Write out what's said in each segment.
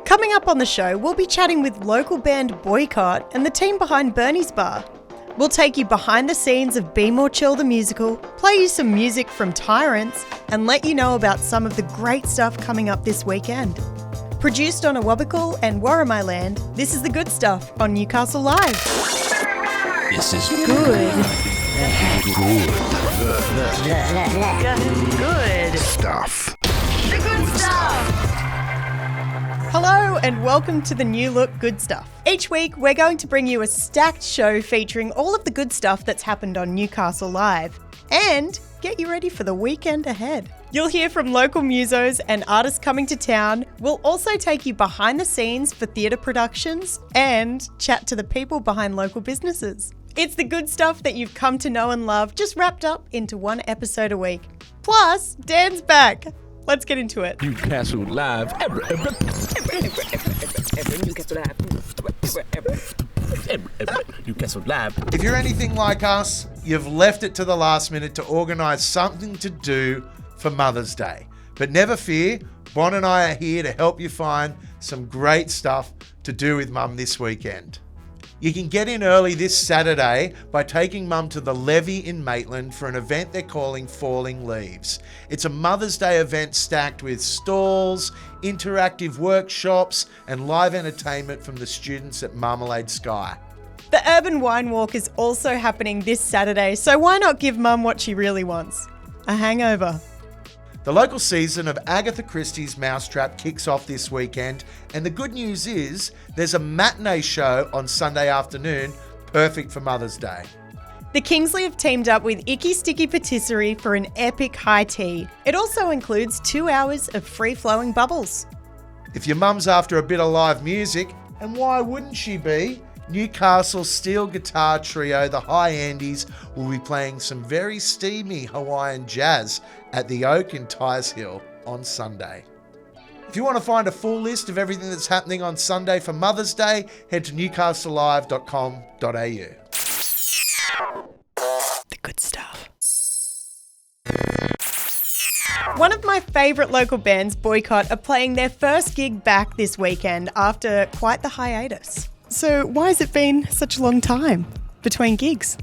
Coming up on the show, we'll be chatting with local band Boycott and the team behind Bernie's Bar. We'll take you behind the scenes of Be More Chill the musical, play you some music from Tyrants, and let you know about some of the great stuff coming up this weekend. Produced on Awabakal and Warramai land, this is The Good Stuff on Newcastle Live. This is Good. good stuff. The Good Stuff. Hello and welcome to the new look Good Stuff. Each week we're going to bring you a stacked show featuring all of the good stuff that's happened on Newcastle Live and get you ready for the weekend ahead. You'll hear from local musos and artists coming to town. We'll also take you behind the scenes for theatre productions and chat to the people behind local businesses. It's the good stuff that you've come to know and love, just wrapped up into one episode a week. Plus, Dan's back. Let's get into it. Newcastle Live. Newcastle Live. If you're anything like us, you've left it to the last minute to organise something to do for Mother's Day. But never fear, Bon and I are here to help you find some great stuff to do with Mum this weekend. You can get in early this Saturday by taking Mum to the Levee in Maitland for an event they're calling Falling Leaves. It's a Mother's Day event stacked with stalls, interactive workshops and live entertainment from the students at Marmalade Sky. The Urban Wine Walk is also happening this Saturday, so why not give Mum what she really wants? A hangover. The local season of Agatha Christie's Mousetrap kicks off this weekend, and the good news is there's a matinee show on Sunday afternoon, perfect for Mother's Day. The Kingsley have teamed up with Icky Sticky Patisserie for an epic high tea. It also includes 2 hours of free-flowing bubbles. If your mum's after a bit of live music, and why wouldn't she be? Newcastle steel guitar trio, the High Andes, will be playing some very steamy Hawaiian jazz at the Oak in Tyers Hill on Sunday. If you want to find a full list of everything that's happening on Sunday for Mother's Day, head to newcastlelive.com.au. The good stuff. One of my favourite local bands, Boycott, are playing their first gig back this weekend after quite the hiatus. So why has it been such a long time between gigs?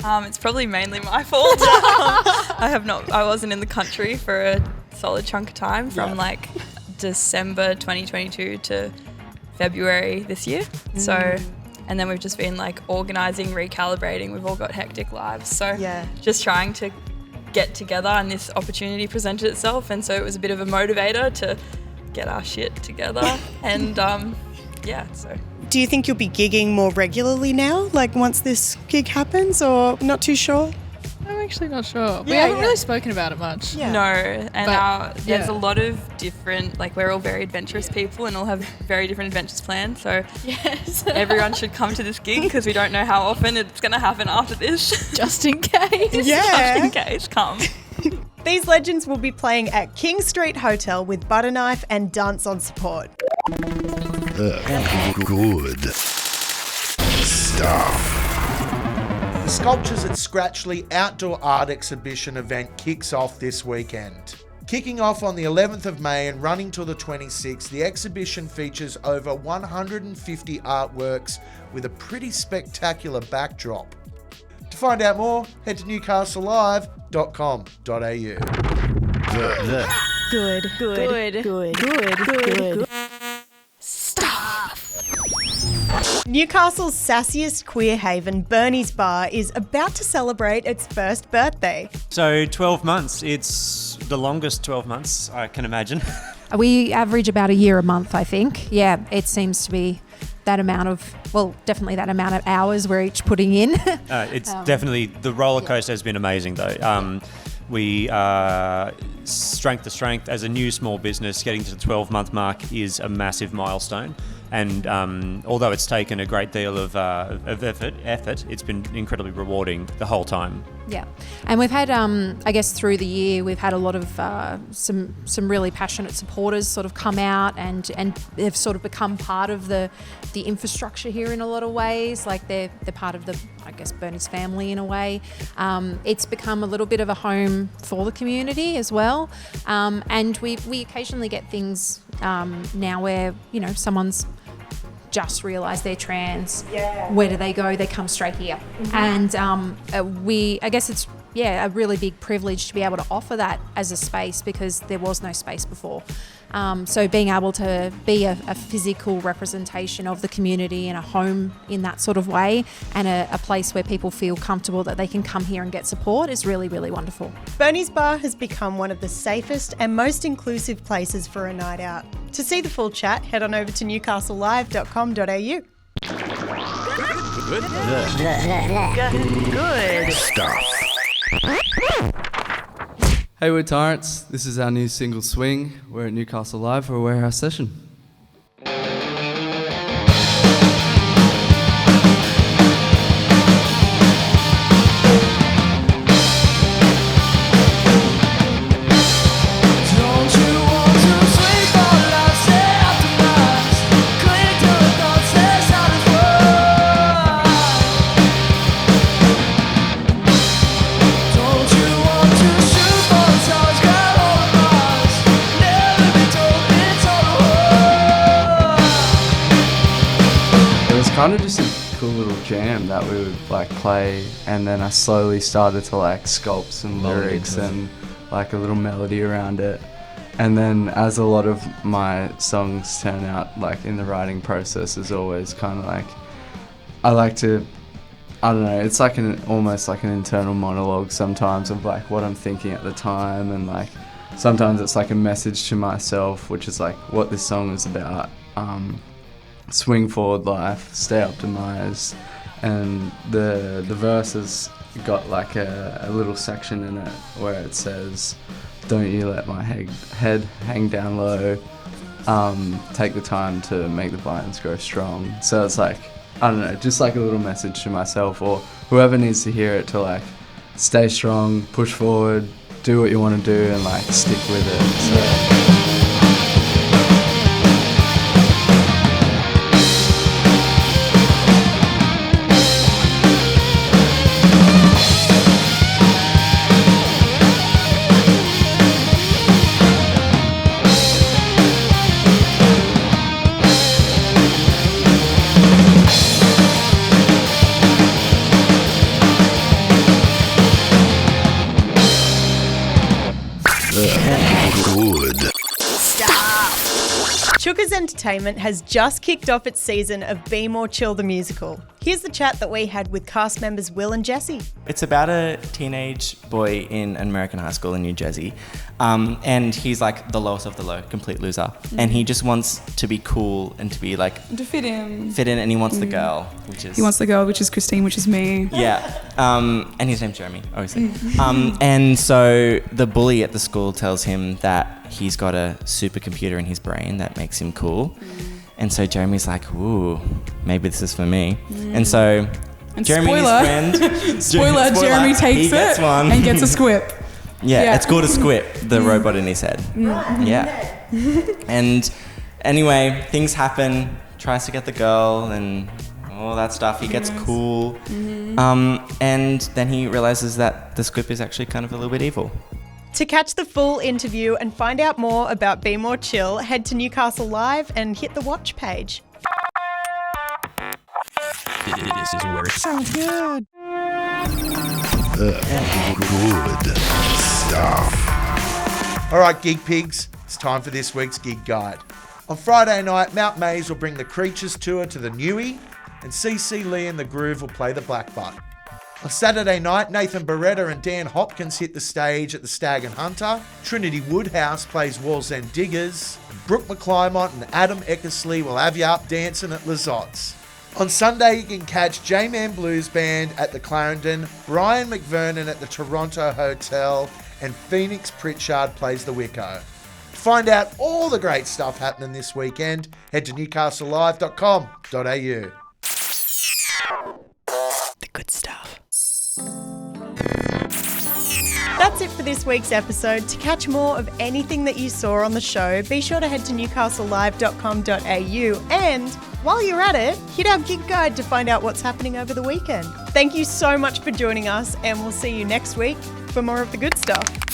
It's probably mainly my fault. I wasn't in the country for a solid chunk of time from like December 2022 to February this year. So, and then we've just been like organising, recalibrating. We've all got hectic lives. So just trying to get together, and this opportunity presented itself. And so it was a bit of a motivator to get our shit together. And so. Do you think you'll be gigging more regularly now, like once this gig happens, or not too sure? I'm actually not sure. We haven't really spoken about it much. Yeah. No, and there's a lot of different, like we're all very adventurous people and all have very different adventures planned. So everyone should come to this gig because we don't know how often it's going to happen after this. Just in case. Just in case, come. These legends will be playing at King Street Hotel with Butterknife and Dance on support. Good stuff. The Sculptures at Scratchley outdoor art exhibition event kicks off this weekend. Kicking off on the 11th of May and running till the 26th, the exhibition features over 150 artworks with a pretty spectacular backdrop. To find out more, head to newcastlelive.com.au. Good stuff. Newcastle's sassiest queer haven, Bernie's Bar, is about to celebrate its first birthday. So 12 months, it's the longest 12 months I can imagine. We average about a year a month, I think. Yeah, it seems to be that amount of, definitely that amount of hours we're each putting in. It's definitely, the roller coaster has been amazing though. We strength to strength as a new small business, getting to the 12-month mark is a massive milestone. And although it's taken a great deal of effort, it's been incredibly rewarding the whole time. Yeah, and we've had, I guess through the year, we've had a lot of some really passionate supporters sort of come out and they've sort of become part of the infrastructure here in a lot of ways. Like they're part of the, I guess, Bernie's family in a way. It's become a little bit of a home for the community as well. well. And we occasionally get things now where, you know, someone's just realised they're trans. Yeah. Where do they go? They come straight here. And I guess it's a really big privilege to be able to offer that as a space, because there was no space before. So being able to be a physical representation of the community and a home in that sort of way, and a place where people feel comfortable that they can come here and get support is really, really wonderful. Bernie's Bar has become one of the safest and most inclusive places for a night out. To see the full chat, head on over to newcastlelive.com.au. Good stuff. Hey, we're Tyrants. This is our new single, Swing. We're at Newcastle Live for a warehouse session. Kind of just a cool little jam that we would like play, and then I slowly started to like sculpt some lyrics and like a little melody around it. And then as a lot of my songs turn out, like in the writing process is always kind of like, I don't know, it's like almost like an internal monologue sometimes of like what I'm thinking at the time, and like sometimes it's like a message to myself, which is like what this song is about. Swing forward life, stay optimized, and the verse has got like a little section in it where it says, don't you let my head hang down low, take the time to make the vines grow strong. So it's like, I don't know, just like a little message to myself or whoever needs to hear it to like stay strong, push forward, do what you want to do, and like stick with it. So. Chuka's Entertainment has just kicked off its season of Be More Chill the Musical. Here's the chat that we had with cast members Will and Jesse. It's about a teenage boy in an American high school in New Jersey, and he's like the lowest of the low, complete loser, and he just wants to be cool and to be like to fit in, and he wants the girl, which is Christine, which is me. Yeah, and his name's Jeremy, obviously. And so the bully at the school tells him that he's got a supercomputer in his brain that makes him cool. And so Jeremy's like, ooh, maybe this is for me. And so Jeremy and his friend... spoiler, Jeremy takes it and gets a squip. Yeah, it's called a squip, the robot in his head. Yeah. And anyway, things happen, tries to get the girl and all that stuff. He gets cool. And then he realizes that the squip is actually kind of a little bit evil. To catch the full interview and find out more about Be More Chill, head to Newcastle Live and hit the watch page. This is where it Sounds good. Good stuff. All right, Gig Pigs, it's time for this week's gig guide. On Friday night, Mount Maze will bring the Creatures tour to the Newey, and CC Lee and the Groove will play the Black Butt. On Saturday night, Nathan Beretta and Dan Hopkins hit the stage at the Stag and Hunter. Trinity Woodhouse plays Walls End Diggers. Brooke McClymont and Adam Eckersley will have you up dancing at Lazotte's. On Sunday, you can catch J-Man Blues Band at the Clarendon, Brian McVernon at the Toronto Hotel, and Phoenix Pritchard plays the Wicco. To find out all the great stuff happening this weekend, head to newcastlelive.com.au. The good stuff. That's it for this week's episode. To catch more of anything that you saw on the show, be sure to head to newcastlelive.com.au, and while you're at it, hit our gig guide to find out what's happening over the weekend. Thank you so much for joining us, and we'll see you next week for more of the good stuff.